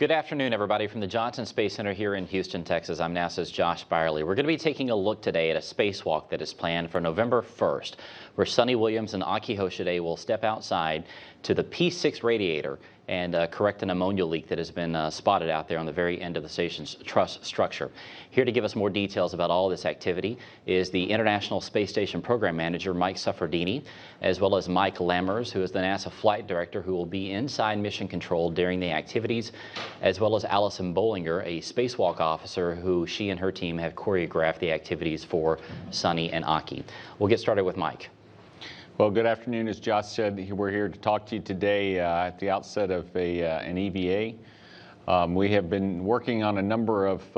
Good afternoon, everybody, from the Johnson Space Center here in Houston, Texas. I'm NASA's Josh Byerly. We're going to be taking a look today at a spacewalk that is planned for November 1st, where Suni Williams and Aki Hoshide will step outside to the P6 radiator and correct an ammonia leak that has been spotted out there on the very end of the station's truss structure. Here to give us more details about all this activity is the International Space Station Program Manager, Mike Suffredini, as well as Mike Lammers, who is the NASA Flight Director, who will be inside Mission Control during the activities, as well as Allison Bollinger, a spacewalk officer who she and her team have choreographed the activities for Suni and Aki. We'll get started with Mike. Well, good afternoon. As Josh said, we're here to talk to you today at the outset of an EVA. We have been working on a number of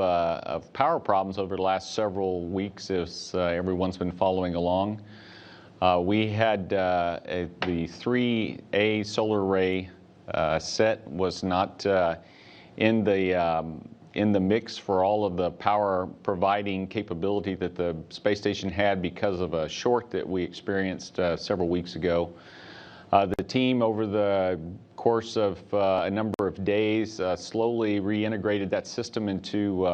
power problems over the last several weeks, as everyone's been following along. We had the 3A solar array set was not in the mix for all of the power providing capability that the space station had because of a short that we experienced several weeks ago. The team, over the course of a number of days, slowly reintegrated that system into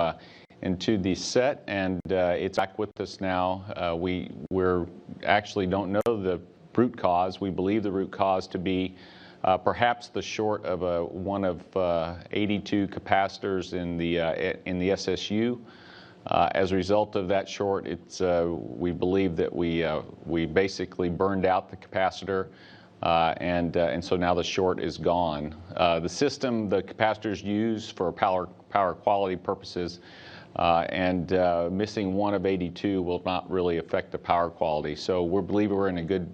the set, and it's back with us now. We're actually don't know the root cause. We believe the root cause to be perhaps the short of one of 82 capacitors in the SSU. As a result of that short, we believe that we basically burned out the capacitor, and so now the short is gone. The system the capacitors use for power quality purposes, and missing one of 82 will not really affect the power quality. So we believe we're in a good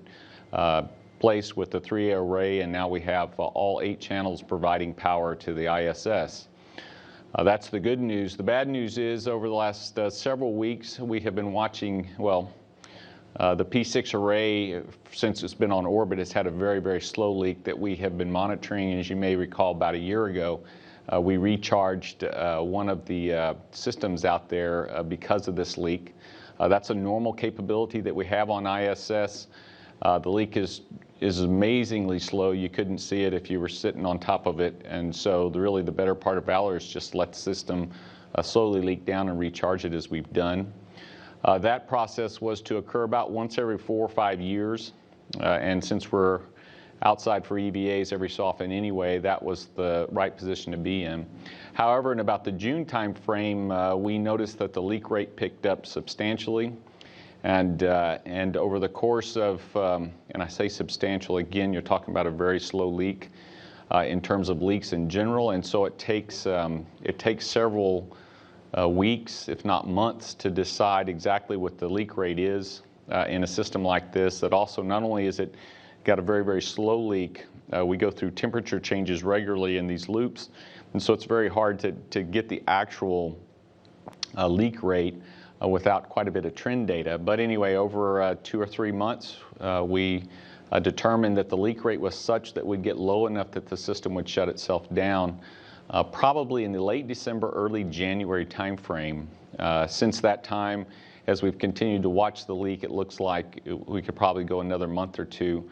place with the 3A array, and now we have all 8 channels providing power to the ISS. That's the good news. The bad news is over the last several weeks we have been watching, well, the P6 array, since it's been on orbit, has had a very, very slow leak that we have been monitoring. And as you may recall, about a year ago, we recharged one of the systems out there because of this leak. That's a normal capability that we have on ISS. The leak is amazingly slow. You couldn't see it if you were sitting on top of it, and so really the better part of valor is just let the system slowly leak down and recharge it as we've done. That process was to occur about once every 4 or 5 years, and since we're outside for EVAs every so often anyway, that was the right position to be in. However, in about the June time frame, we noticed that the leak rate picked up substantially. And over the course of, and I say substantial, again, you're talking about a very slow leak in terms of leaks in general, and so it takes several weeks, if not months, to decide exactly what the leak rate is in a system like this. That also, not only is it got a very, very slow leak, we go through temperature changes regularly in these loops, and so it's very hard to get the actual leak rate without quite a bit of trend data. But anyway, over 2 or 3 months, we determined that the leak rate was such that we'd get low enough that the system would shut itself down, probably in the late December, early January timeframe. Since that time, as we've continued to watch the leak, it looks like we could probably go another month or two.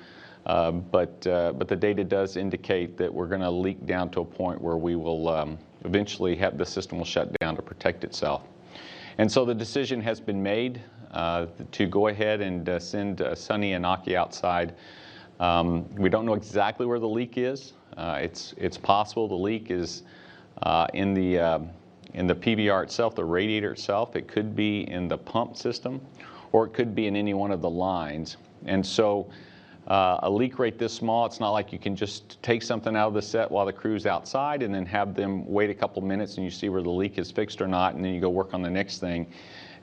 But the data does indicate that we're going to leak down to a point where we will eventually have the system will shut down to protect itself. And so the decision has been made to go ahead and send Suni and Aki outside. We don't know exactly where the leak is. It's possible the leak is in the PBR itself, the radiator itself. It could be in the pump system, or it could be in any one of the lines. And so a leak rate this small, it's not like you can just take something out of the set while the crew's outside and then have them wait a couple minutes and you see where the leak is fixed or not, and then you go work on the next thing.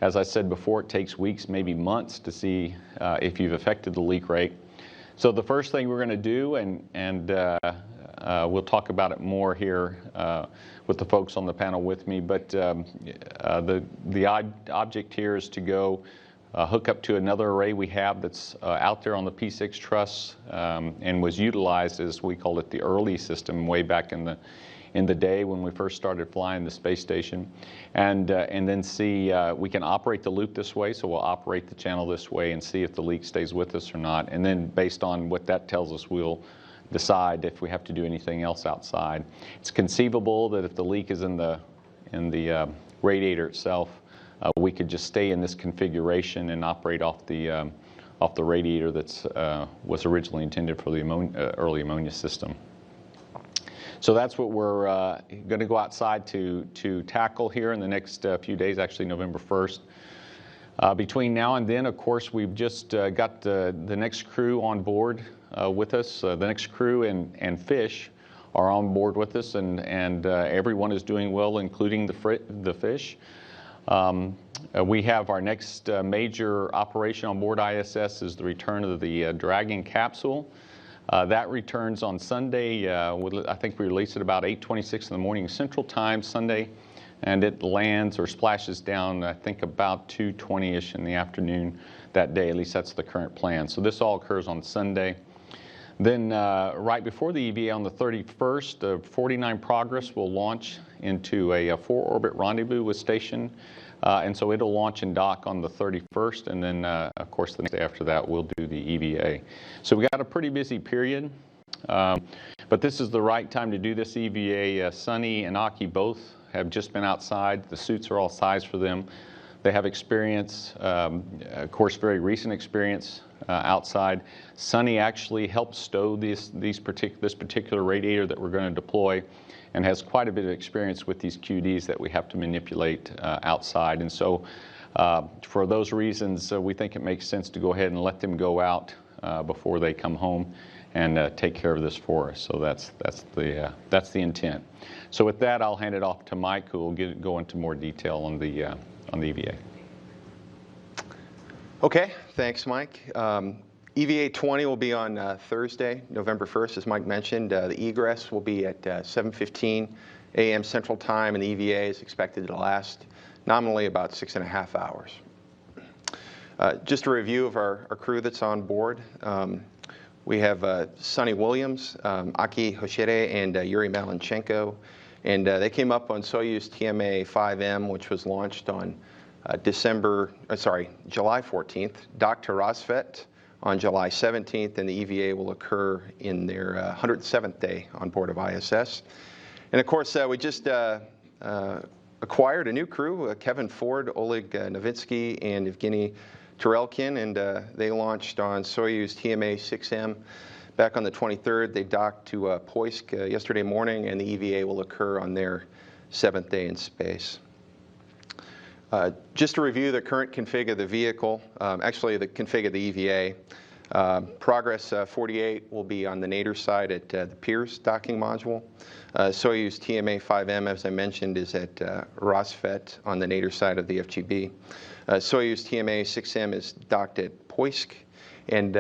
As I said before, it takes weeks, maybe months, to see if you've affected the leak rate. So the first thing we're going to do, and we'll talk about it more here with the folks on the panel with me, but the object here is to go hook up to another array we have that's out there on the P6 truss, and was utilized, as we called it, the early system way back in the day when we first started flying the space station, and then see we can operate the loop this way, so we'll operate the channel this way and see if the leak stays with us or not, and then based on what that tells us, we'll decide if we have to do anything else outside. It's conceivable that if the leak is in the radiator itself, we could just stay in this configuration and operate off the radiator that's was originally intended for the early ammonia system. So that's what we're going to go outside to tackle here in the next few days, actually November 1st. Between now and then, of course, we've just got the next crew on board with us. The next crew and fish are on board with us, and everyone is doing well, including the fish. We have our next major operation on board ISS is the return of the Dragon capsule. That returns on Sunday. I think we release it about 8:26 in the morning Central Time Sunday, and it lands or splashes down, I think, about 2:20-ish in the afternoon that day. At least that's the current plan. So this all occurs on Sunday. Then right before the EVA on the 31st, the 49 Progress will launch into a 4-orbit rendezvous with station. And so it'll launch and dock on the 31st, and then, of course, the next day after that, we'll do the EVA. So we got a pretty busy period, but this is the right time to do this EVA. Sunny and Aki both have just been outside. The suits are all sized for them. They have experience, of course, very recent experience outside. Sunny actually helped stow this particular radiator that we're going to deploy, and has quite a bit of experience with these QDs that we have to manipulate outside. And so for those reasons, we think it makes sense to go ahead and let them go out before they come home and take care of this for us. So that's the intent. So with that, I'll hand it off to Mike, who will go into more detail on the EVA. Okay, thanks, Mike. EVA 20 will be on Thursday, November 1st, as Mike mentioned. The egress will be at 7:15 a.m. Central Time, and the EVA is expected to last nominally about 6.5 hours. Just a review of our crew that's on board. We have Sonny Williams, Aki Hoshide, and Yuri Malenchenko. And they came up on Soyuz TMA-5M, which was launched on July 14th, docked to Rosvet on July 17th, and the EVA will occur in their 107th day on board of ISS. And of course, we just acquired a new crew, Kevin Ford, Oleg Novitsky, and Evgeny Tarelkin, and they launched on Soyuz TMA-6M back on the 23rd. They docked to Poisk yesterday morning, and the EVA will occur on their 7th day in space. Just to review the current config of the vehicle, actually the config of the EVA, Progress 48 will be on the nadir side at the Pirs docking module. Soyuz TMA-5M, as I mentioned, is at Rosvet on the nadir side of the FGB. Soyuz TMA-6M is docked at Poisk, and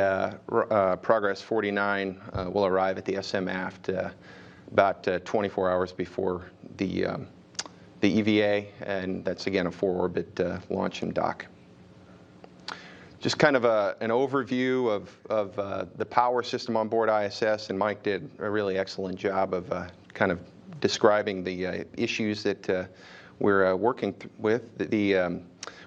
Progress 49 will arrive at the SM aft about 24 hours before the EVA, and that's again a 4-orbit launch and dock. Just kind of an overview of the power system on board ISS, and Mike did a really excellent job of kind of describing the issues that we're working with.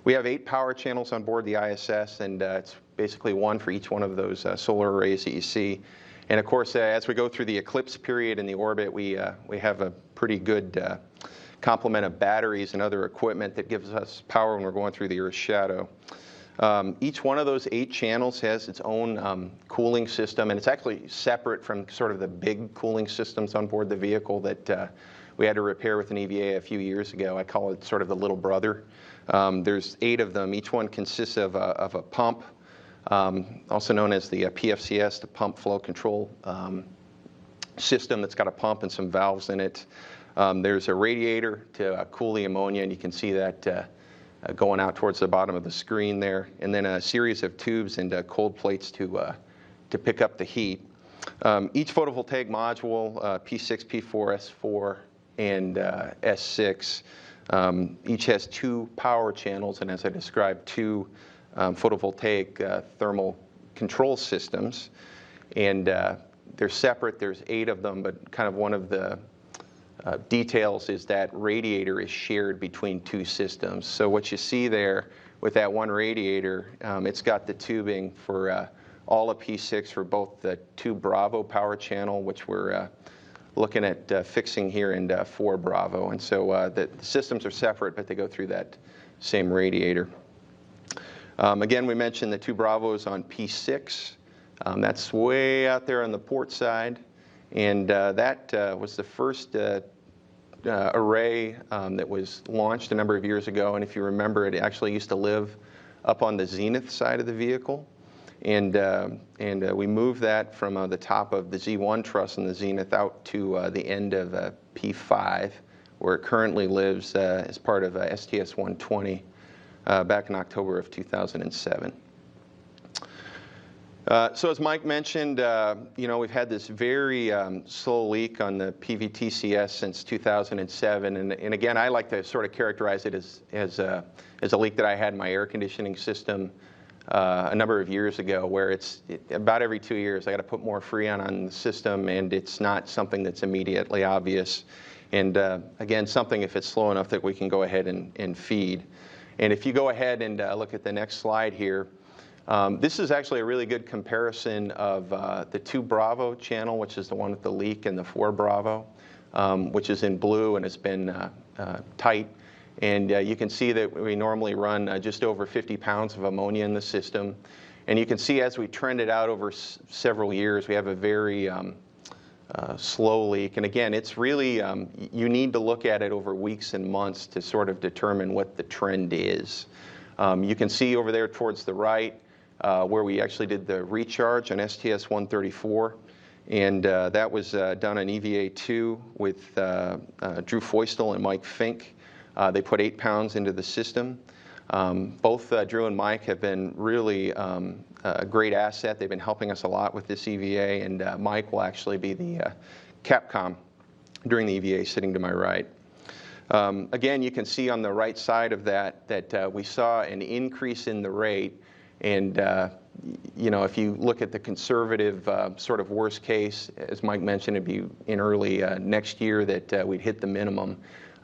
We have 8 power channels on board the ISS, and it's basically one for each one of those solar arrays that you see. And of course, as we go through the eclipse period in the orbit, we have a pretty good complement of batteries and other equipment that gives us power when we're going through the Earth's shadow. Each one of those 8 channels has its own cooling system, and it's actually separate from sort of the big cooling systems on board the vehicle that we had to repair with an EVA a few years ago. I call it sort of the little brother. There's 8 of them. Each one consists of a pump, also known as the PFCS, the pump flow control system that's got a pump and some valves in it. There's a radiator to cool the ammonia, and you can see that going out towards the bottom of the screen there, and then a series of tubes and cold plates to pick up the heat. Each photovoltaic module, P6, P4, S4, and S6, each has 2 power channels, and as I described, 2 photovoltaic thermal control systems. And they're separate. There's 8 of them, but kind of one of the details is that radiator is shared between 2 systems. So what you see there with that one radiator, it's got the tubing for all of P6 for both the 2 Bravo power channel, which we're looking at fixing here in 4 Bravo. And so the systems are separate, but they go through that same radiator. Again, we mentioned the 2 Bravos on P6. That's way out there on the port side. And that was the first array that was launched a number of years ago. And if you remember, it actually used to live up on the zenith side of the vehicle. And we moved that from the top of the Z1 truss in the zenith out to the end of P5, where it currently lives as part of STS 120 back in October of 2007. So as Mike mentioned, we've had this very slow leak on the PVTCS since 2007, and again, I like to sort of characterize it as a leak that I had in my air conditioning system a number of years ago, where it's about every 2 years I got to put more Freon on the system, and it's not something that's immediately obvious. And again, something if it's slow enough that we can go ahead and feed. And if you go ahead and look at the next slide here. This is actually a really good comparison of the 2 Bravo channel, which is the one with the leak, and the 4 Bravo, which is in blue and has been tight. And you can see that we normally run just over 50 pounds of ammonia in the system. And you can see as we trend it out over several years, we have a very slow leak. And again, it's really, you need to look at it over weeks and months to sort of determine what the trend is. You can see over there towards the right, where we actually did the recharge on STS 134, and that was done on EVA2 with Drew Feustel and Mike Fink. They put 8 pounds into the system. Both Drew and Mike have been really a great asset. They've been helping us a lot with this EVA, and Mike will actually be the Capcom during the EVA, sitting to my right. Again, you can see on the right side of that we saw an increase in the rate. And if you look at the conservative sort of worst case, as Mike mentioned, it'd be in early next year that we'd hit the minimum.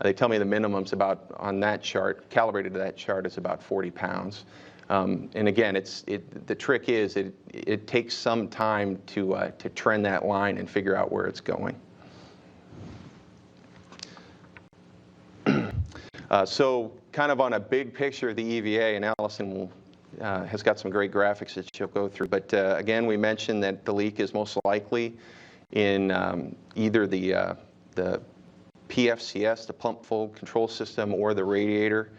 They tell me the minimum's about, on that chart, calibrated to that chart, is about 40 pounds. And again, the trick is it takes some time to trend that line and figure out where it's going. So kind of on a big picture of the EVA, and Allison has got some great graphics that she'll go through. But again, we mentioned that the leak is most likely in either the PFCS, the pump fold control system, or the radiator.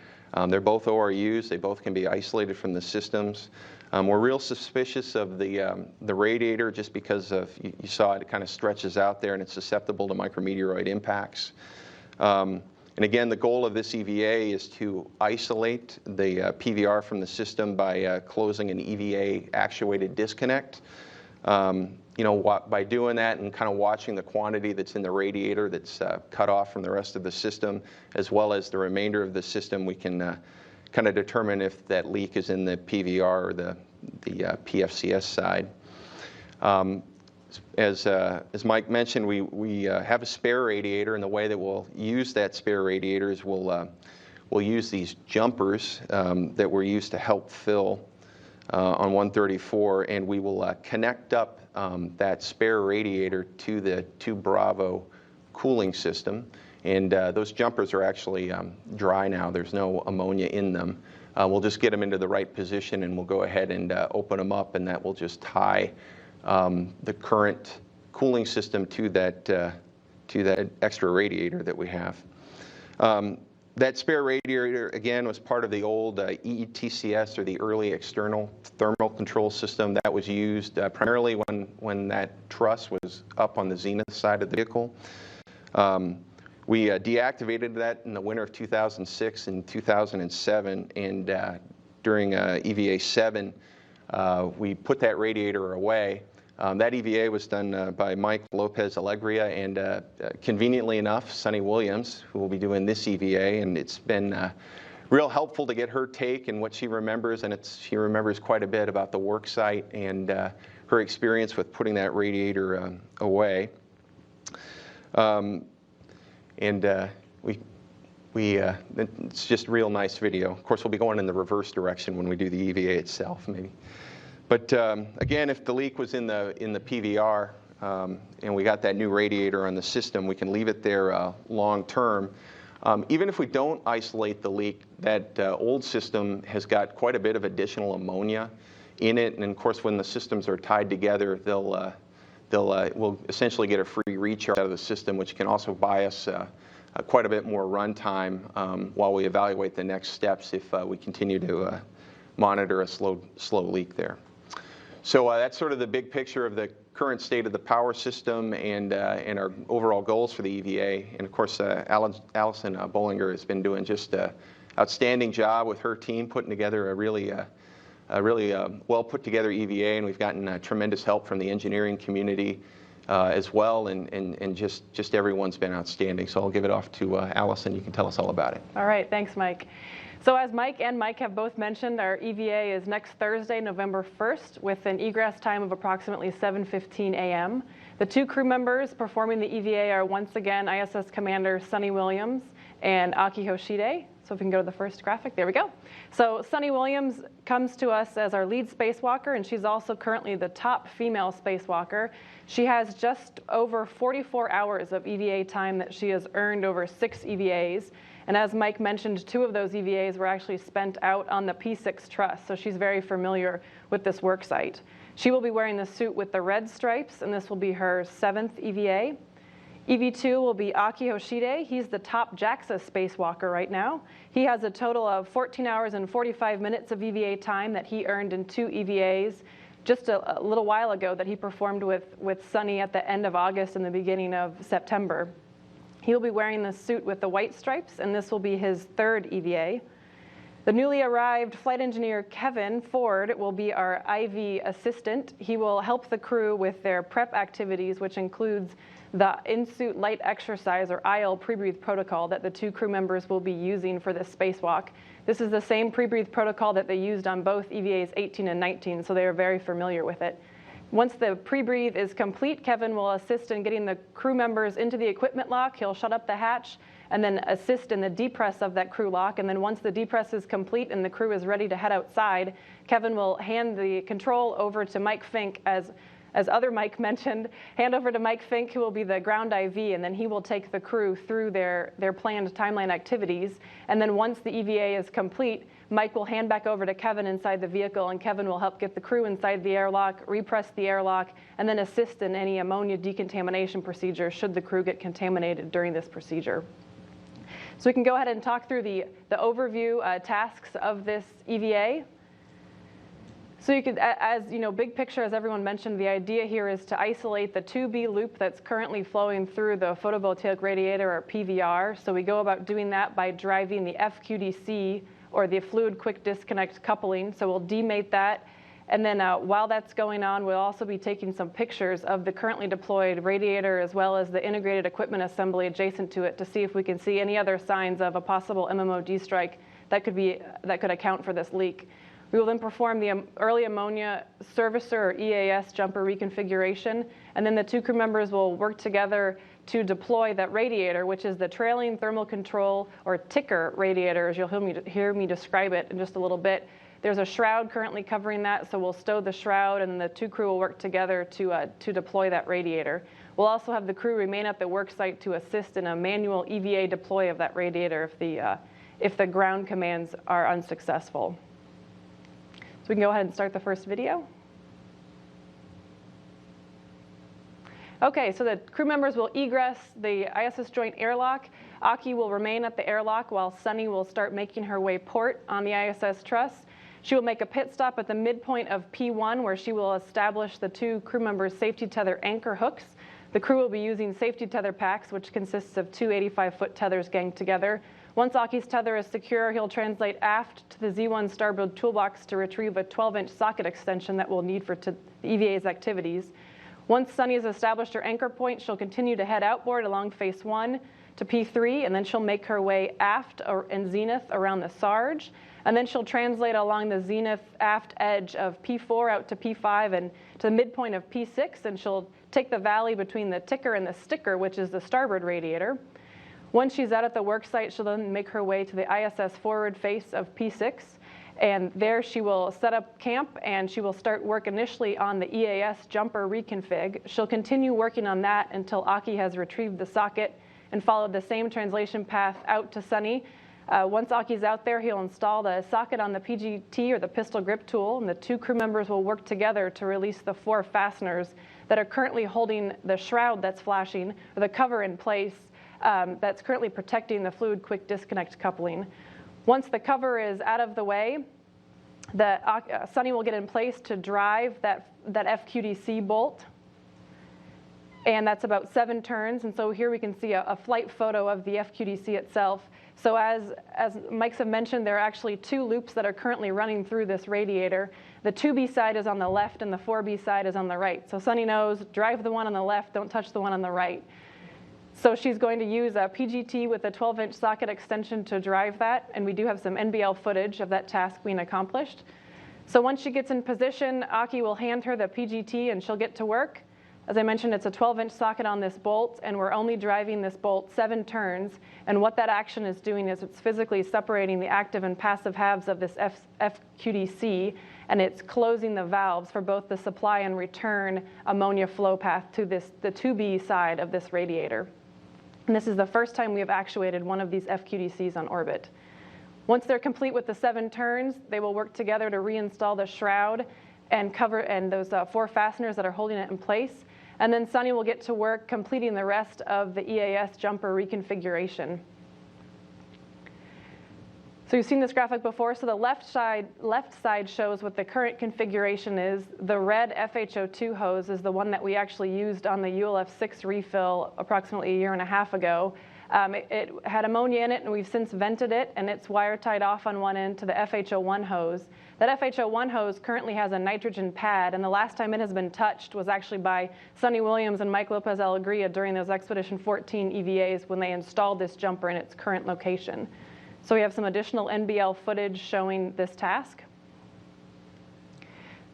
They're both ORUs. They both can be isolated from the systems. We're real suspicious of the radiator just because of, you saw it kind of stretches out there and it's susceptible to micrometeoroid impacts. And again, the goal of this EVA is to isolate the PVR from the system by closing an EVA actuated disconnect. By doing that and kind of watching the quantity that's in the radiator that's cut off from the rest of the system, as well as the remainder of the system, we can kind of determine if that leak is in the PVR or the PFCS side. As Mike mentioned, we have a spare radiator, and the way that we'll use that spare radiator is we'll use these jumpers that were used to help fill on 134, and we will connect up that spare radiator to the 2 Bravo cooling system. And those jumpers are actually dry now. There's no ammonia in them. We'll just get them into the right position, and we'll go ahead and open them up, and that will just tie the current cooling system to that extra radiator that we have. That spare radiator, again, was part of the old ETCS, or the early external thermal control system that was used primarily when that truss was up on the zenith side of the vehicle. We deactivated that in the winter of 2006 and 2007, and during EVA 7, we put that radiator away. That EVA was done by Mike Lopez Alegria and conveniently enough, Sunny Williams, who will be doing this EVA, and it's been real helpful to get her take and what she remembers, and she remembers quite a bit about the work site and her experience with putting that radiator away. It's just a real nice video. Of course, we'll be going in the reverse direction when we do the EVA itself, maybe. But again, if the leak was in the PVR and we got that new radiator on the system, we can leave it there long term. Even if we don't isolate the leak, that old system has got quite a bit of additional ammonia in it, and of course, when the systems are tied together, we'll essentially get a free recharge out of the system, which can also buy us quite a bit more runtime while we evaluate the next steps if we continue to monitor a slow leak there. So that's sort of the big picture of the current state of the power system and our overall goals for the EVA. And of course, Allison Bollinger has been doing just an outstanding job with her team, putting together a really well put together EVA, and we've gotten tremendous help from the engineering community as well, and just everyone's been outstanding. So I'll give it off to Allison. You can tell us all about it. All right, thanks, Mike. So as Mike and Mike have both mentioned, our EVA is next Thursday, November 1st, with an egress time of approximately 7:15 a.m. The two crew members performing the EVA are once again ISS Commander Sunny Williams and Aki Hoshide. So if we can go to the first graphic, there we go. So Sunny Williams comes to us as our lead spacewalker, and she's also currently the top female spacewalker. She has just over 44 hours of EVA time that she has earned over 6 EVAs. And as Mike mentioned, 2 of those EVAs were actually spent out on the P6 truss, so she's very familiar with this work site. She will be wearing the suit with the red stripes, and this will be her 7th EVA. EV2 will be Aki Hoshide. He's the top JAXA spacewalker right now. He has a total of 14 hours and 45 minutes of EVA time that he earned in 2 EVAs just a little while ago that he performed with Sunny at the end of August and the beginning of September. He'll be wearing the suit with the white stripes, and this will be his 3rd EVA. The newly arrived flight engineer, Kevin Ford, will be our IV assistant. He will help the crew with their prep activities, which includes the in-suit light exercise, or IL pre-breathe protocol, that the 2 crew members will be using for this spacewalk. This is the same pre-breathe protocol that they used on both EVAs 18 and 19, so they are very familiar with it. Once the pre-breathe is complete, Kevin will assist in getting the crew members into the equipment lock. He'll shut up the hatch and then assist in the depress of that crew lock. And then once the depress is complete and the crew is ready to head outside, Kevin will hand the control over to Mike Fink, as other Mike mentioned, hand over to Mike Fink, who will be the ground IV, and then he will take the crew through their planned timeline activities. And then once the EVA is complete, Mike will hand back over to Kevin inside the vehicle, and Kevin will help get the crew inside the airlock, repress the airlock, and then assist in any ammonia decontamination procedure should the crew get contaminated during this procedure. So we can go ahead and talk through the overview tasks of this EVA. So you could, as you know, big picture, as everyone mentioned, the idea here is to isolate the 2B loop that's currently flowing through the photovoltaic radiator, or PVR. So we go about doing that by driving the FQDC, or the fluid quick disconnect coupling. So we'll demate that. And then while that's going on, we'll also be taking some pictures of the currently deployed radiator as well as the integrated equipment assembly adjacent to it to see if we can see any other signs of a possible MMOD strike that could account for this leak. We will then perform the early ammonia servicer, or EAS, jumper reconfiguration, and then the 2 crew members will work together to deploy that radiator, which is the trailing thermal control, or ticker radiator, as you'll hear me describe it in just a little bit. There's a shroud currently covering that, so we'll stow the shroud, and the 2 crew will work together to deploy that radiator. We'll also have the crew remain at the work site to assist in a manual EVA deploy of that radiator if the ground commands are unsuccessful. So we can go ahead and start the first video. Okay, so the crew members will egress the ISS joint airlock. Aki will remain at the airlock while Sunny will start making her way port on the ISS truss. She will make a pit stop at the midpoint of P1, where she will establish the 2 crew members' safety tether anchor hooks. The crew will be using safety tether packs, which consists of 2 85-foot tethers ganged together. Once Aki's tether is secure, he'll translate aft to the Z1 starboard toolbox to retrieve a 12-inch socket extension that we'll need for the EVA's activities. Once Sunny has established her anchor point, she'll continue to head outboard along face 1 to P3, and then she'll make her way aft and zenith around the Sarge. And then she'll translate along the zenith aft edge of P4 out to P5 and to the midpoint of P6, and she'll take the valley between the ticker and the sticker, which is the starboard radiator. Once she's out at the work site, she'll then make her way to the ISS forward face of P6. And there she will set up camp and she will start work initially on the EAS jumper reconfig. She'll continue working on that until Aki has retrieved the socket and followed the same translation path out to Sunny. Once Aki's out there, he'll install the socket on the PGT or the pistol grip tool, and the two crew members will work together to release the 4 fasteners that are currently holding the shroud that's flashing, or the cover in place that's currently protecting the fluid quick disconnect coupling. Once the cover is out of the way, Sunny will get in place to drive that FQDC bolt. And that's about 7 turns. And so here we can see a flight photo of the FQDC itself. So as Mike's have mentioned, there are actually 2 loops that are currently running through this radiator. The 2B side is on the left and the 4B side is on the right. So Sunny knows, drive the one on the left, don't touch the one on the right. So she's going to use a PGT with a 12-inch socket extension to drive that. And we do have some NBL footage of that task being accomplished. So once she gets in position, Aki will hand her the PGT and she'll get to work. As I mentioned, it's a 12-inch socket on this bolt, and we're only driving this bolt 7 turns. And what that action is doing is it's physically separating the active and passive halves of this FQDC, and it's closing the valves for both the supply and return ammonia flow path to the 2B side of this radiator. And this is the first time we have actuated one of these FQDCs on orbit. Once they're complete with the 7 turns, they will work together to reinstall the shroud and those 4 fasteners that are holding it in place. And then Sunny will get to work completing the rest of the EAS jumper reconfiguration. So you've seen this graphic before. So the left side shows what the current configuration is. The red FHO2 hose is the one that we actually used on the ULF-6 refill approximately 1.5 years ago. It had ammonia in it, and we've since vented it, and it's wire tied off on one end to the FHO1 hose. That FHO1 hose currently has a nitrogen pad, and the last time it has been touched was actually by Sunny Williams and Mike Lopez Alegria during those Expedition 14 EVAs when they installed this jumper in its current location. So we have some additional NBL footage showing this task.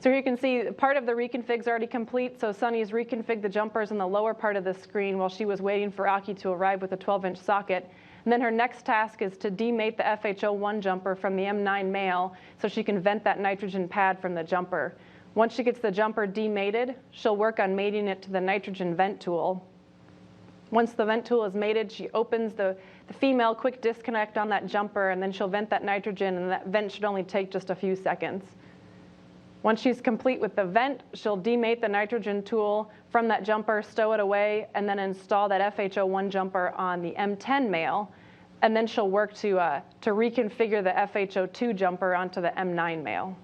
So here you can see part of the reconfig's already complete. So Sunny's reconfigured the jumpers in the lower part of the screen while she was waiting for Aki to arrive with a 12-inch socket. And then her next task is to demate the FHO1 jumper from the M9 male so she can vent that nitrogen pad from the jumper. Once she gets the jumper demated, she'll work on mating it to the nitrogen vent tool. Once the vent tool is mated, she opens the female quick disconnect on that jumper, and then she'll vent that nitrogen, and that vent should only take just a few seconds. Once she's complete with the vent, she'll demate the nitrogen tool from that jumper, stow it away, and then install that FHO1 jumper on the M10 male. And then she'll work to reconfigure the FHO2 jumper onto the M9 male.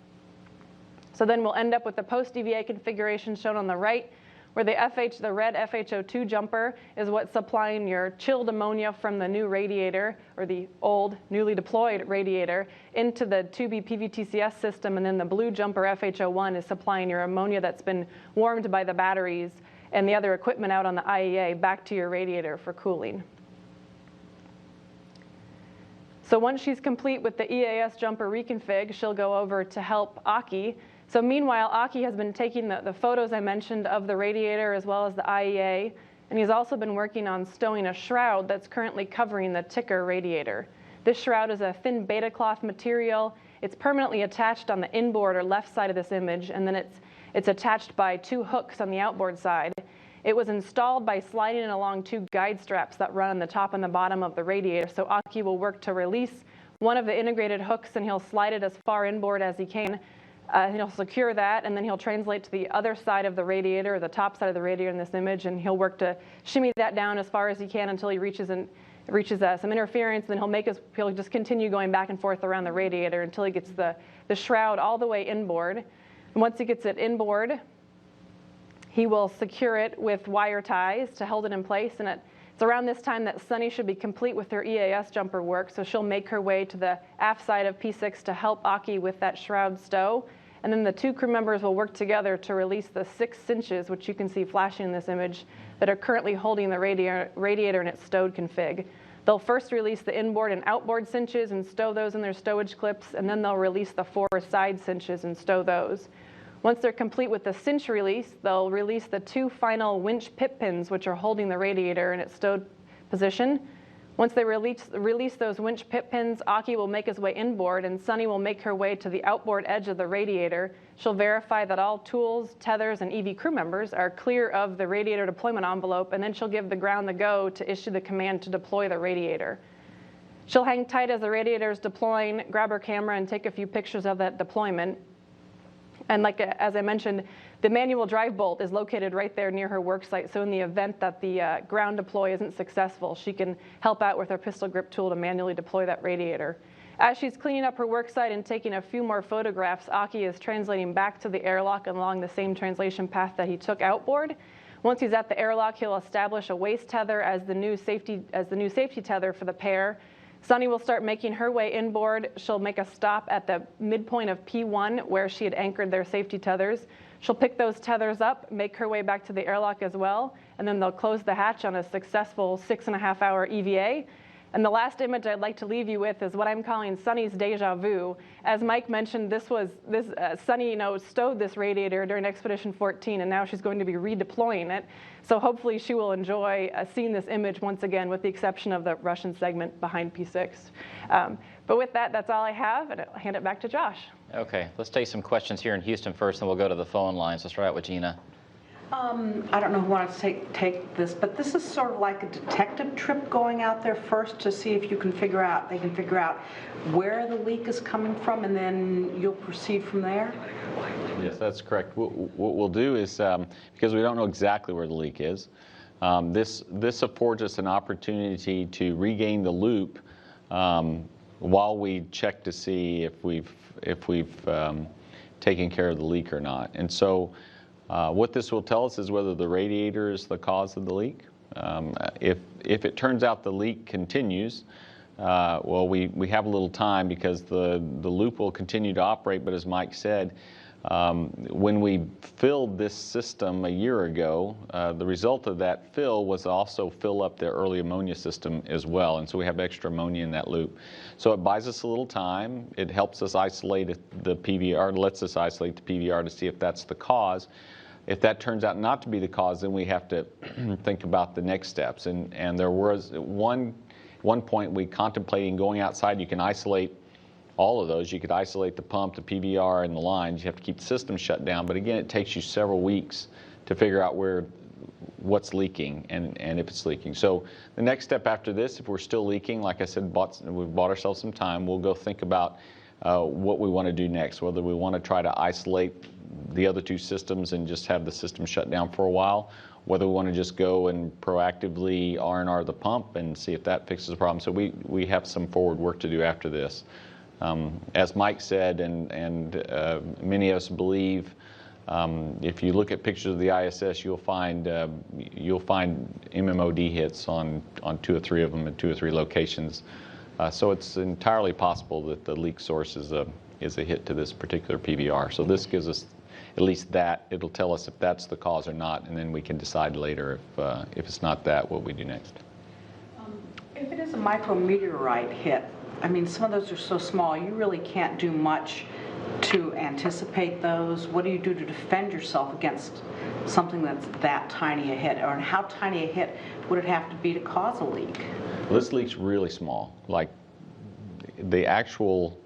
So then we'll end up with the post-EVA configuration shown on the right, where the red FHO2 jumper is what's supplying your chilled ammonia from the new radiator, or the old, newly deployed radiator, into the 2B PVTCS system, and then the blue jumper FHO1 is supplying your ammonia that's been warmed by the batteries and the other equipment out on the IEA back to your radiator for cooling. So once she's complete with the EAS jumper reconfig, she'll go over to help Aki. So meanwhile, Aki has been taking the photos I mentioned of the radiator as well as the IEA, and he's also been working on stowing a shroud that's currently covering the ticker radiator. This shroud is a thin beta cloth material. It's permanently attached on the inboard or left side of this image, and then it's attached by 2 hooks on the outboard side. It was installed by sliding it along 2 guide straps that run on the top and the bottom of the radiator. So Aki will work to release one of the integrated hooks, and he'll slide it as far inboard as he can. He'll secure that, and then he'll translate to the other side of the radiator, or the top side of the radiator in this image, and he'll work to shimmy that down as far as he can until he reaches some interference. Then he'll just continue going back and forth around the radiator until he gets the shroud all the way inboard. And once he gets it inboard, he will secure it with wire ties to hold it in place. And it's around this time that Sunny should be complete with her EAS jumper work, so she'll make her way to the aft side of P6 to help Aki with that shroud stow. And then the 2 crew members will work together to release the 6 cinches, which you can see flashing in this image, that are currently holding the radiator in its stowed config. They'll first release the inboard and outboard cinches and stow those in their stowage clips, and then they'll release the 4 side cinches and stow those. Once they're complete with the cinch release, they'll release the 2 final winch pip pins, which are holding the radiator in its stowed position. Once they release those winch pit pins, Aki will make his way inboard, and Sunny will make her way to the outboard edge of the radiator. She'll verify that all tools, tethers, and EV crew members are clear of the radiator deployment envelope, and then she'll give the ground the go to issue the command to deploy the radiator. She'll hang tight as the radiator is deploying, grab her camera, and take a few pictures of that deployment. And as I mentioned, the manual drive bolt is located right there near her work site, so in the event that the ground deploy isn't successful, she can help out with her pistol grip tool to manually deploy that radiator. As she's cleaning up her work site and taking a few more photographs, Aki is translating back to the airlock along the same translation path that he took outboard. Once he's at the airlock, he'll establish a waist tether as the new safety tether for the pair. Sunny will start making her way inboard. She'll make a stop at the midpoint of P1 where she had anchored their safety tethers. She'll pick those tethers up, make her way back to the airlock as well, and then they'll close the hatch on a successful 6.5-hour EVA. And the last image I'd like to leave you with is what I'm calling Sunny's deja vu. As Mike mentioned, Sunny, stowed this radiator during Expedition 14, and now she's going to be redeploying it. So hopefully she will enjoy seeing this image once again, with the exception of the Russian segment behind P6. But with that, that's all I have, and I'll hand it back to Josh. Okay, let's take some questions here in Houston first, and we'll go to the phone lines. Let's start out with Gina. I don't know who wants to take this, but this is sort of like a detective trip, going out there first to see if they can figure out where the leak is coming from, and then you'll proceed from there? Yes, that's correct. What we'll do is, because we don't know exactly where the leak is, this affords us an opportunity to regain the loop while we check to see if we've taken care of the leak or not. And so what this will tell us is whether the radiator is the cause of the leak. If it turns out the leak continues, well, we have a little time because the loop will continue to operate. But as Mike said, when we filled this system a year ago, the result of that fill was also fill up the early ammonia system as well. And so we have extra ammonia in that loop. So it buys us a little time. It helps us isolate the PVR, lets us isolate the PVR to see if that's the cause. If that turns out not to be the cause, then we have to think about the next steps. And there was one point we contemplating going outside. You can isolate all of those. You could isolate the pump, the PVR, and the lines. You have to keep the system shut down. But again, it takes you several weeks to figure out what's leaking and if it's leaking. So the next step after this, if we're still leaking, like I said, we've bought ourselves some time. We'll go think about what we want to do next, whether we want to try to isolate the other two systems and just have the system shut down for a while, whether we want to just go and proactively R&R the pump and see if that fixes the problem. So we have some forward work to do after this. As Mike said, and many of us believe, if you look at pictures of the ISS, you'll find MMOD hits on 2 or 3 of them in 2 or 3 locations. So it's entirely possible that the leak source is a hit to this particular PVR. So this gives us at least that. It'll tell us if that's the cause or not, and then we can decide later if it's not that, what we do next. If it is a micrometeorite hit, I mean, some of those are so small, you really can't do much to anticipate those. What do you do to defend yourself against something that's that tiny a hit? Or how tiny a hit would it have to be to cause a leak? Well, this leak's really small. Like, the actual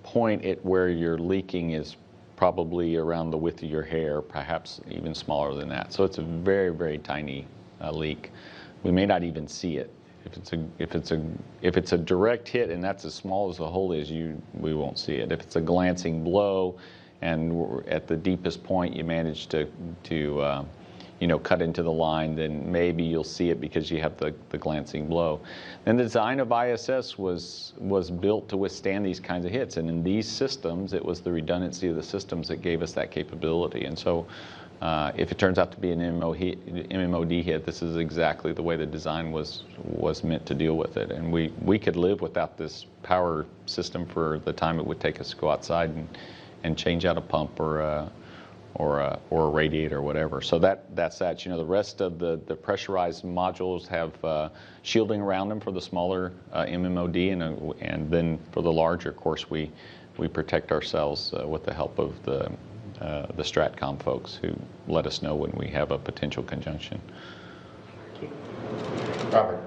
point at where you're leaking is probably around the width of your hair, perhaps even smaller than that. So it's a very, very tiny leak. We may not even see it. If it's a direct hit and that's as small as the hole is, we won't see it. If it's a glancing blow, and at the deepest point you manage to cut into the line, then maybe you'll see it because you have the glancing blow. And the design of ISS was built to withstand these kinds of hits, and in these systems, it was the redundancy of the systems that gave us that capability. And so, if it turns out to be an MMOD hit, this is exactly the way the design was meant to deal with it. And we could live without this power system for the time it would take us to go outside and change out a pump or a radiator or whatever. So that's that. The rest of the pressurized modules have shielding around them for the smaller MMOD, and then for the larger, of course, we protect ourselves with the help of the STRATCOM folks who let us know when we have a potential conjunction. Robert.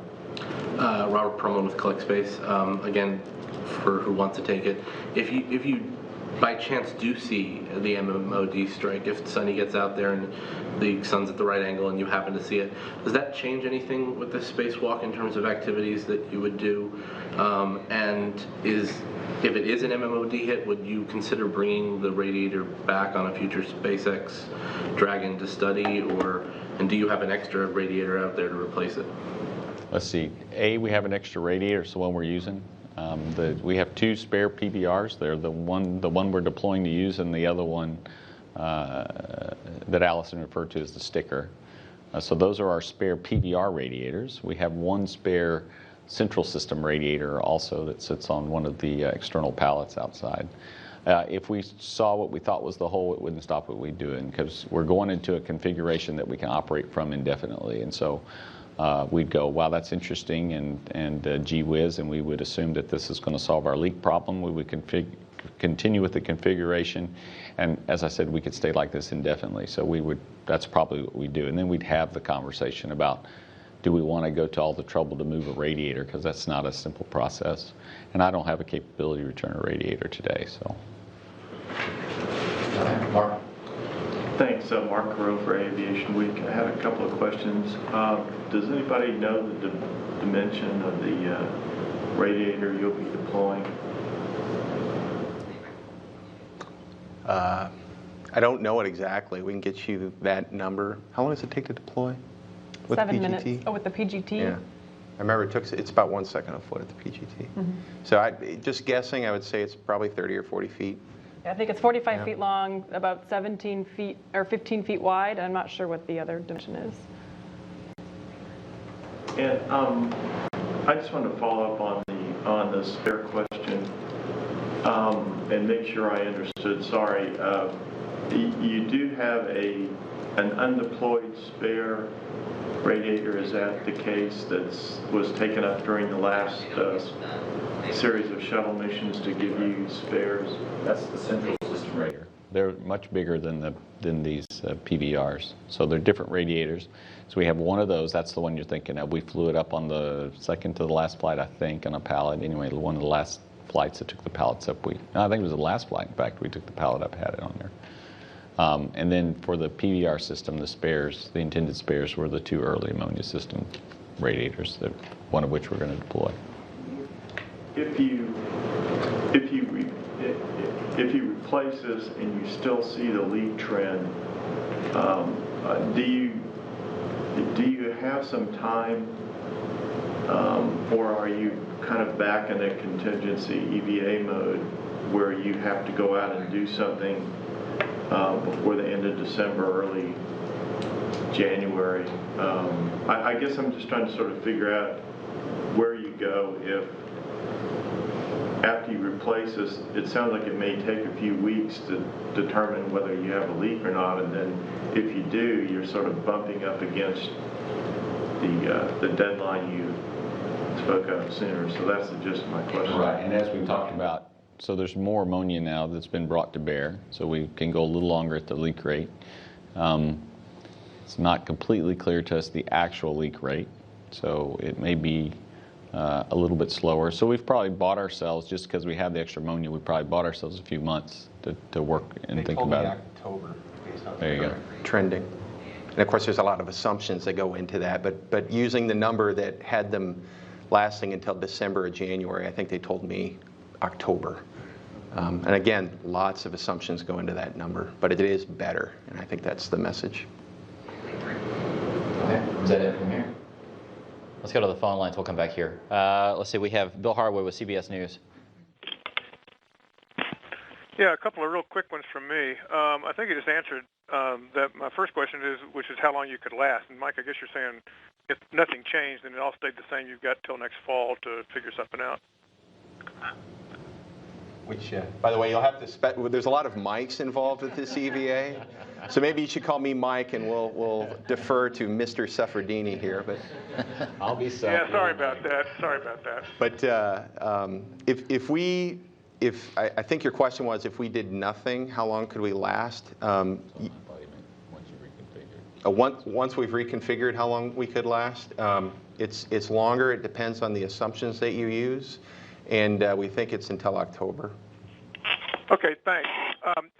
Robert Perlman with ClickSpace. Again, for who wants to take it, if you by chance do see the MMOD strike, if Sunny gets out there and the sun's at the right angle and you happen to see it, does that change anything with the spacewalk in terms of activities that you would do? And if it is an MMOD hit, would you consider bringing the radiator back on a future SpaceX Dragon to study, and do you have an extra radiator out there to replace it? Let's see. We have an extra radiator, so one we're using. We have 2 spare PBRs. They're the one we're deploying to use, and the other one that Allison referred to as the sticker. So those are our spare PBR radiators. We have 1 spare central system radiator also that sits on one of the external pallets outside. If we saw what we thought was the hole, it wouldn't stop what we're doing, because we're going into a configuration that we can operate from indefinitely. And so we'd go, wow, that's interesting, and gee whiz, and we would assume that this is going to solve our leak problem. We would continue with the configuration, and as I said, we could stay like this indefinitely. So that's probably what we do. And then we'd have the conversation about, do we want to go to all the trouble to move a radiator, because that's not a simple process. And I don't have a capability to return a radiator today. So. Mark. Thanks, Mark Carroll for Aviation Week. I have a couple of questions. Does anybody know the dimension of the radiator you'll be deploying? I don't know it exactly. We can get you that number. How long does it take to deploy? With 7 PGT? minutes. Oh, with the PGT? Yeah. I remember it's about 1 second a foot at the PGT. Mm-hmm. So just guessing, I would say it's probably 30 or 40 feet. I think it's 45 feet long, about 17 feet or 15 feet wide. I'm not sure what the other dimension is. And I just wanted to follow up on the spare question and make sure I understood. Sorry, you do have an undeployed spare radiator. Is that the case that was taken up during the last series of shuttle missions to give you spares? That's the central system radiator. They're much bigger than these PBRs. So they're different radiators. So we have one of those. That's the one you're thinking of. We flew it up on the second to the last flight, I think, on a pallet. Anyway, one of the last flights that took the pallets up. I think it was the last flight, in fact, we took the pallet up, had it on there. And then for the PBR system, the spares, the intended spares, were the 2 early ammonia system radiators, one of which we're going to deploy. If you replace this and you still see the leak trend, do you have some time, or are you kind of back in a contingency EVA mode where you have to go out and do something before the end of December, early January? I guess I'm just trying to sort of figure out where you go if, after you replace this, it sounds like it may take a few weeks to determine whether you have a leak or not, and then if you do, you're sort of bumping up against the deadline you spoke of sooner. So that's the gist of my question. Right, and as we talked about, so there's more ammonia now that's been brought to bear, so we can go a little longer at the leak rate. It's not completely clear to us the actual leak rate, so it may be a little bit slower. So we've probably bought ourselves, just because we have the extra ammonia, we probably bought ourselves a few months to work and think about it. October, based on there you go. Trending. And of course, there's a lot of assumptions that go into that, but using the number that had them lasting until December or January, I think they told me October. And again, lots of assumptions go into that number, but it is better, and I think that's the message. Okay, is that it from here? Let's go to the phone lines. We'll come back here. Let's see. We have Bill Harwood with CBS News. Yeah, a couple of real quick ones from me. I think you just answered that. My first question which is how long you could last. And Mike, I guess you're saying if nothing changed and it all stayed the same, you've got till next fall to figure something out. Which, by the way, you'll have to there's a lot of mics involved with this EVA, so maybe you should call me Mike, and we'll defer to Mr. Suffredini here. But I'll be sorry. Yeah, sorry about that. Sorry about that. But I think your question was, if we did nothing, how long could we last? once we've reconfigured how long we could last. It's longer. It depends on the assumptions that you use, and we think it's until October. Okay, thanks.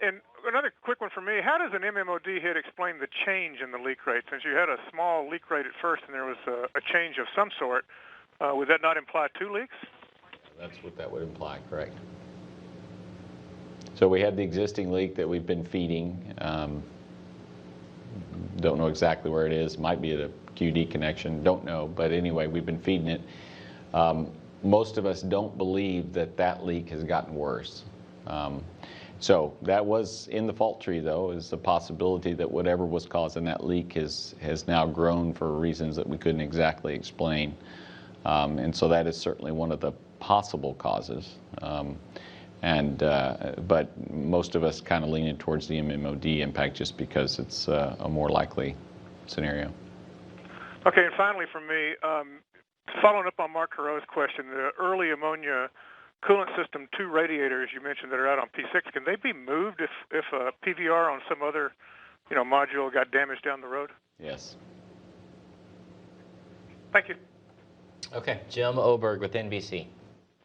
And another quick one for me. How does an MMOD hit explain the change in the leak rate? Since you had a small leak rate at first and there was a change of some sort, would that not imply 2 leaks? That's what that would imply, correct. So we had the existing leak that we've been feeding. Don't know exactly where it is. Might be at a QD connection. Don't know. But anyway, we've been feeding it. Most of us don't believe that that leak has gotten worse. So that was in the fault tree, though, is the possibility that whatever was causing that leak has now grown for reasons that we couldn't exactly explain. And so that is certainly one of the possible causes. But most of us kind of leaning towards the MMOD impact just because it's a more likely scenario. Okay, and finally for me, following up on Mark Carreau's question, the early ammonia coolant system 2 radiators you mentioned that are out on P6, can they be moved if a PVR on some other module got damaged down the road? Yes. Thank you. Okay, Jim Oberg with NBC.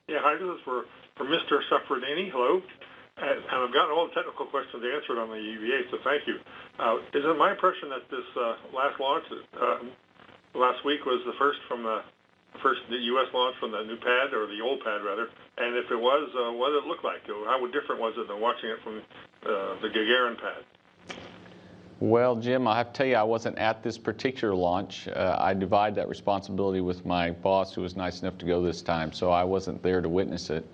Yeah, hi, this is for Mr. Safradini. Hello. And I've gotten all the technical questions answered on the EVA, so thank you. Is it my impression that this last launch last week was the first the U.S. launch from the new pad, or the old pad rather? And if it was, what did it look like? How different was it than watching it from the Gagarin pad? Well, Jim, I have to tell you, I wasn't at this particular launch. I divide that responsibility with my boss, who was nice enough to go this time, so I wasn't there to witness it.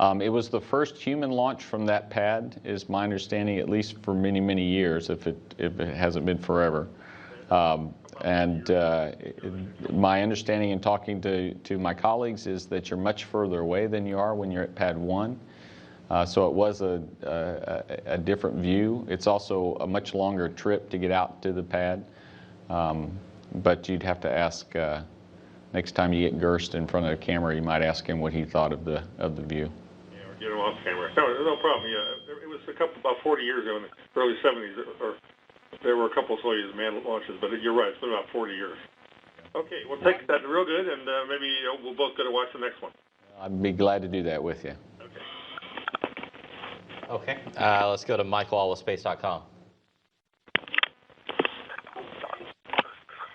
It was the first human launch from that pad, is my understanding, at least for many, many years, if it hasn't been forever. My understanding in talking to my colleagues is that you're much further away than you are when you're at pad 1. So it was a different view. It's also a much longer trip to get out to the pad. But you'd have to ask, next time you get Gerst in front of a camera, you might ask him what he thought of the view. Yeah, get him off camera. No problem. Yeah, it was about 40 years ago in the early 70s, or there were a couple of Soyuz manned launches, but you're right, it's been about 40 years. Okay, well, take that real good, and maybe we'll both go to watch the next one. I'd be glad to do that with you. Okay, let's go to Mike Wall with Space.com.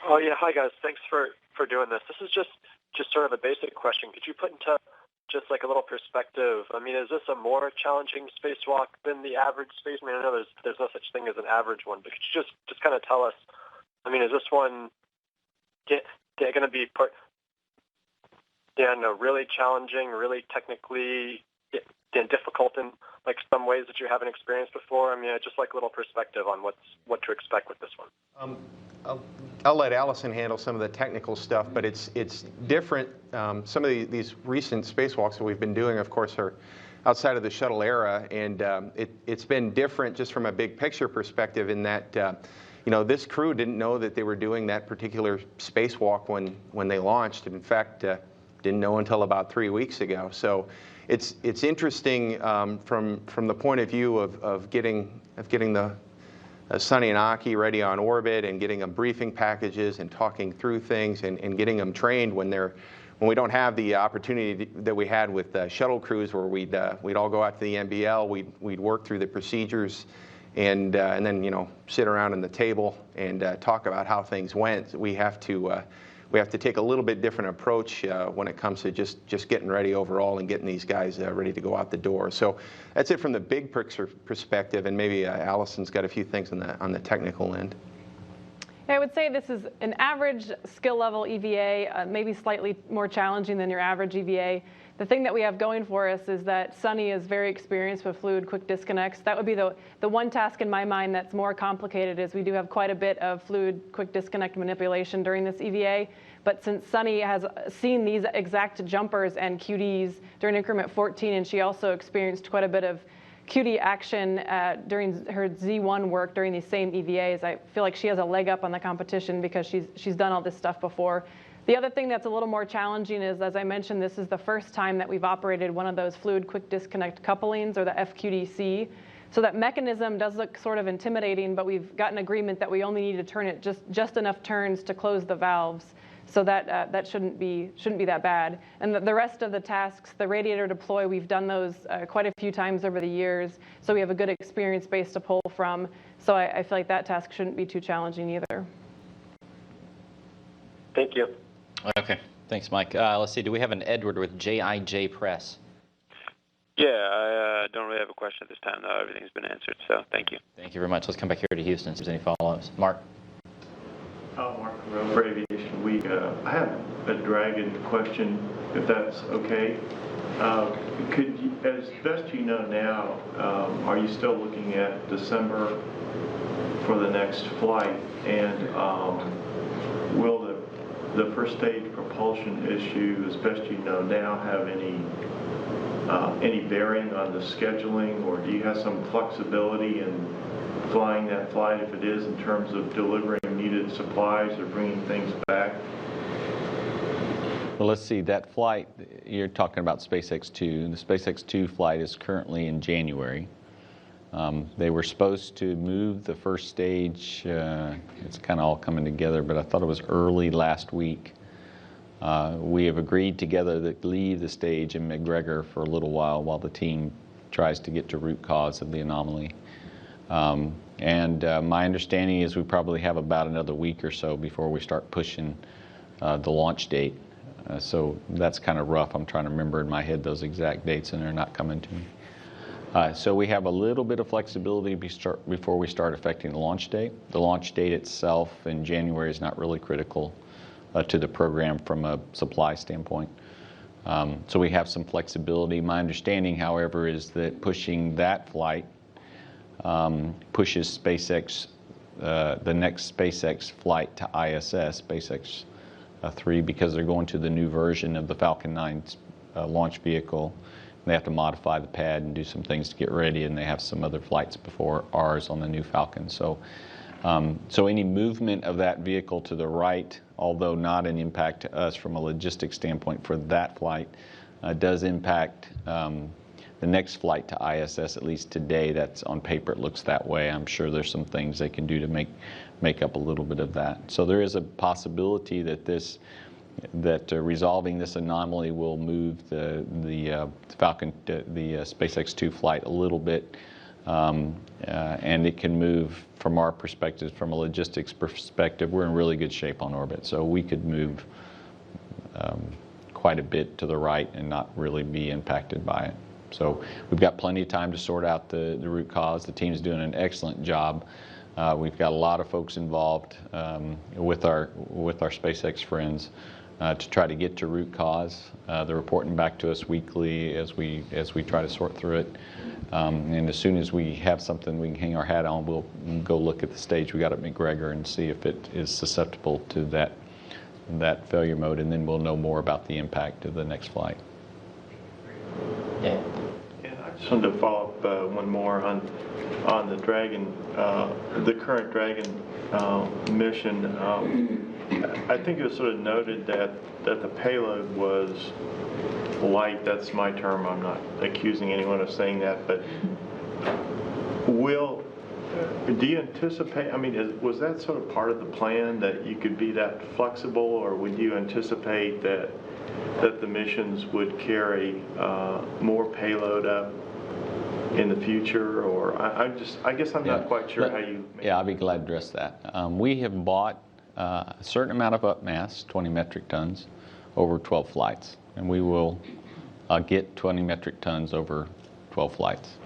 Oh yeah, hi guys. Thanks for doing this. This is just sort of a basic question. Could you put into just like a little perspective? I mean, is this a more challenging spacewalk than the average space? I mean, I know there's no such thing as an average one, but could you just kind of tell us? I mean, is this one going to be really challenging, really technically difficult in like some ways that you haven't experienced before? I mean, just like a little perspective on what to expect with this one. I'll let Allison handle some of the technical stuff, but it's different. Some of these recent spacewalks that we've been doing, of course, are outside of the shuttle era, and it's been different just from a big picture perspective in that this crew didn't know that they were doing that particular spacewalk when they launched. In fact, didn't know until about 3 weeks ago. So it's interesting from the point of view of getting the Sunny and Aki ready on orbit and getting them briefing packages and talking through things and getting them trained when we don't have the opportunity that we had with shuttle crews where we'd all go out to the NBL, we'd work through the procedures and then sit around on the table and talk about how things went. We have to take a little bit different approach when it comes to just getting ready overall and getting these guys ready to go out the door. So that's it from the big picture perspective, and maybe Allison's got a few things on the technical end. I would say this is an average skill level EVA, maybe slightly more challenging than your average EVA. The thing that we have going for us is that Sunny is very experienced with fluid quick disconnects. That would be the one task in my mind that's more complicated, is we do have quite a bit of fluid quick disconnect manipulation during this EVA. But since Sunny has seen these exact jumpers and QDs during increment 14, and she also experienced quite a bit of QD action during her Z1 work during these same EVAs, I feel like she has a leg up on the competition because she's done all this stuff before. The other thing that's a little more challenging is, as I mentioned, this is the first time that we've operated one of those fluid quick disconnect couplings, or the FQDC. So that mechanism does look sort of intimidating, but we've got an agreement that we only need to turn it just enough turns to close the valves. So that shouldn't be that bad. And the rest of the tasks, the radiator deploy, we've done those quite a few times over the years. So we have a good experience base to pull from. So I feel like that task shouldn't be too challenging either. Thank you. Okay, thanks, Mike. Let's see, do we have an Edward with JIJ Press? Yeah, I don't really have a question at this time, though. Everything's been answered, so thank you. Thank you very much. Let's come back here to Houston and see if there's any follow-ups. Mark? Mark for Aviation Week. I have a Dragon question, if that's okay. Could you, as best you know now, are you still looking at December for the next flight? And will the first stage propulsion issue, as best you know now, have any bearing on the scheduling, or do you have some flexibility in flying that flight if it is, in terms of delivering needed supplies or bringing things back? Well, let's see, that flight, you're talking about SpaceX 2. The SpaceX 2 flight is currently in January. They were supposed to move the first stage, it's kind of all coming together, but I thought it was early last week. We have agreed together to leave the stage in McGregor for a little while the team tries to get to root cause of the anomaly. My understanding is we probably have about another week or so before we start pushing the launch date. So that's kind of rough. I'm trying to remember in my head those exact dates, and they're not coming to me. So we have a little bit of flexibility before we start affecting the launch date. The launch date itself in January is not really critical to the program from a supply standpoint. So we have some flexibility. My understanding, however, is that pushing that flight pushes SpaceX, the next SpaceX flight to ISS, SpaceX 3, because they're going to the new version of the Falcon 9 launch vehicle. They have to modify the pad and do some things to get ready, and they have some other flights before ours on the new Falcon. So any movement of that vehicle to the right, although not an impact to us from a logistics standpoint for that flight, does impact the next flight to ISS, at least today. That's on paper, it looks that way. I'm sure there's some things they can do to make up a little bit of that. So there is a possibility that resolving this anomaly will move the Falcon, the SpaceX 2 flight a little bit. And it can move, from our perspective, from a logistics perspective, we're in really good shape on orbit. So we could move quite a bit to the right and not really be impacted by it. So we've got plenty of time to sort out the root cause. The team's doing an excellent job. We've got a lot of folks involved with our SpaceX friends to try to get to root cause. They're reporting back to us weekly as we try to sort through it. And as soon as we have something we can hang our hat on, we'll go look at the stage we got at McGregor and see if it is susceptible to that failure mode, and then we'll know more about the impact of the next flight. Yeah. And I just wanted to follow up one more on the Dragon, the current Dragon mission. I think it was sort of noted that the payload was light. That's my term. I'm not accusing anyone of saying that, but do you anticipate, I mean, was that sort of part of the plan, that you could be that flexible, or would you anticipate that the missions would carry more payload up in the future? Or I guess I'm not quite sure how you... Yeah, I'll be glad to address that. We have bought a certain amount of up mass, 20 metric tons, over 12 flights. And we will get 20 metric tons over 12 flights.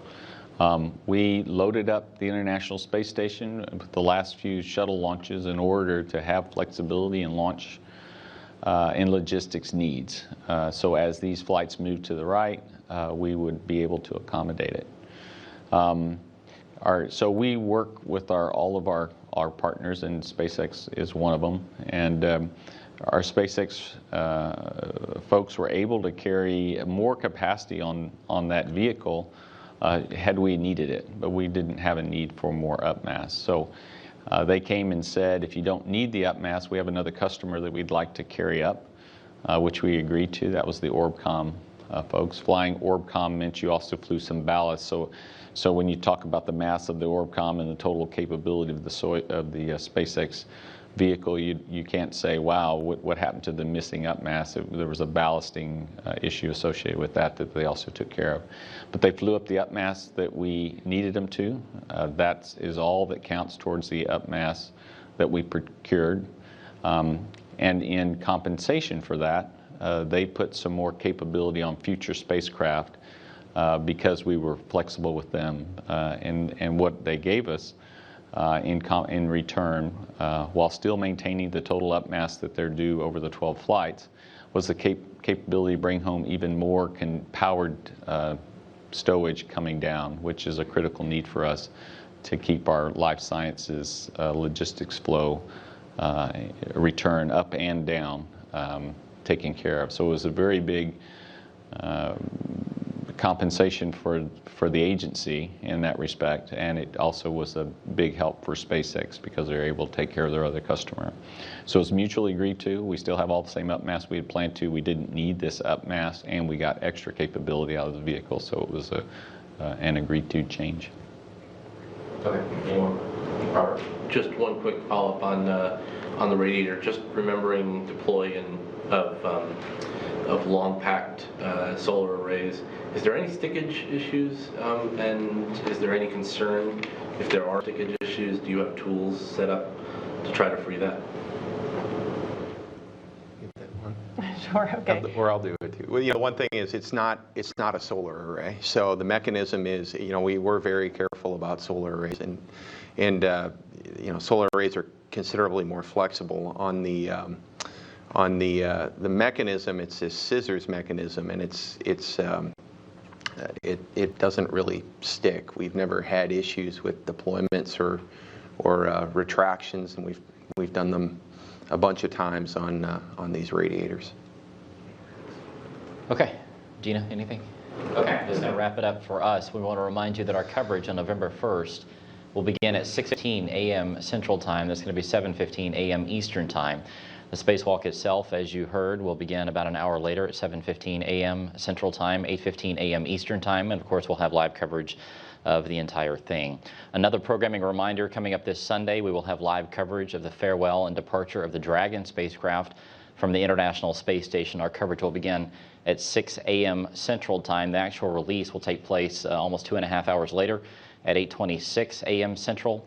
We loaded up the International Space Station with the last few shuttle launches in order to have flexibility and launch and logistics needs. So as these flights move to the right, we would be able to accommodate it. So we work with all of our partners, and SpaceX is one of them. And our SpaceX folks were able to carry more capacity on that vehicle had we needed it, but we didn't have a need for more up mass. So they came and said, if you don't need the up mass, we have another customer that we'd like to carry up, which we agreed to. That was the Orbcomm folks. Flying Orbcomm meant you also flew some ballast. So So when you talk about the mass of the Orbcomm and the total capability of the SpaceX vehicle, you can't say, wow, what happened to the missing up mass? There was a ballasting issue associated with that they also took care of. But they flew up the up mass that we needed them to. That is all that counts towards the up mass that we procured. And in compensation for that, they put some more capability on future spacecraft because we were flexible with them. And what they gave us in return, while still maintaining the total up mass that they're due over the 12 flights, was the capability to bring home even more powered stowage coming down, which is a critical need for us to keep our life sciences logistics flow return up and down taken care of. So it was a very big compensation for the agency in that respect, and it also was a big help for SpaceX because they were able to take care of their other customer. So it's mutually agreed to. We still have all the same up mass we had planned to. We didn't need this up mass, and we got extra capability out of the vehicle, so it was an agreed to change. Okay. Robert? Just one quick follow-up on the radiator. Just remembering deploying of long-packed solar arrays. Is there any stickage issues, and is there any concern if there are stickage issues? Do you have tools set up to try to free that? Sure, okay. Or I'll do it too. Well, you know, one thing is it's not a solar array. So the mechanism is, you know, we were very careful about solar arrays, and you know, solar arrays are considerably more flexible on the mechanism. It's this scissors mechanism, and it doesn't really stick. We've never had issues with deployments or retractions, and we've done them a bunch of times on these radiators. Okay, Gina, anything? Okay, that's going to wrap it up for us. We want to remind you that our coverage on November 1st will begin at 6:15 a.m. Central Time. That's going to be 7:15 a.m. Eastern Time. The spacewalk itself, as you heard, will begin about an hour later at 7:15 a.m. Central Time, 8:15 a.m. Eastern Time, and of course we'll have live coverage of the entire thing. Another programming reminder, coming up this Sunday, we will have live coverage of the farewell and departure of the Dragon spacecraft from the International Space Station. Our coverage will begin at 6 a.m. Central Time. The actual release will take place almost 2.5 hours later at 8:26 a.m. Central.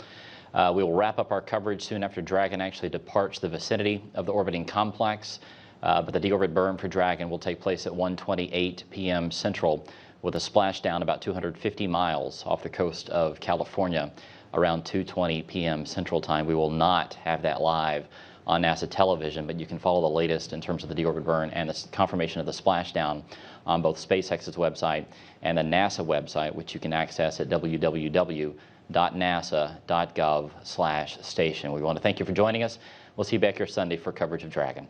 We will wrap up our coverage soon after Dragon actually departs the vicinity of the orbiting complex, but the deorbit burn for Dragon will take place at 1:28 p.m. Central, with a splashdown about 250 miles off the coast of California around 2:20 p.m. Central Time. We will not have that live on NASA television, but you can follow the latest in terms of the deorbit burn and the confirmation of the splashdown on both SpaceX's website and the NASA website, which you can access at www.nasa.gov/station. We want to thank you for joining us. We'll see you back here Sunday for coverage of Dragon.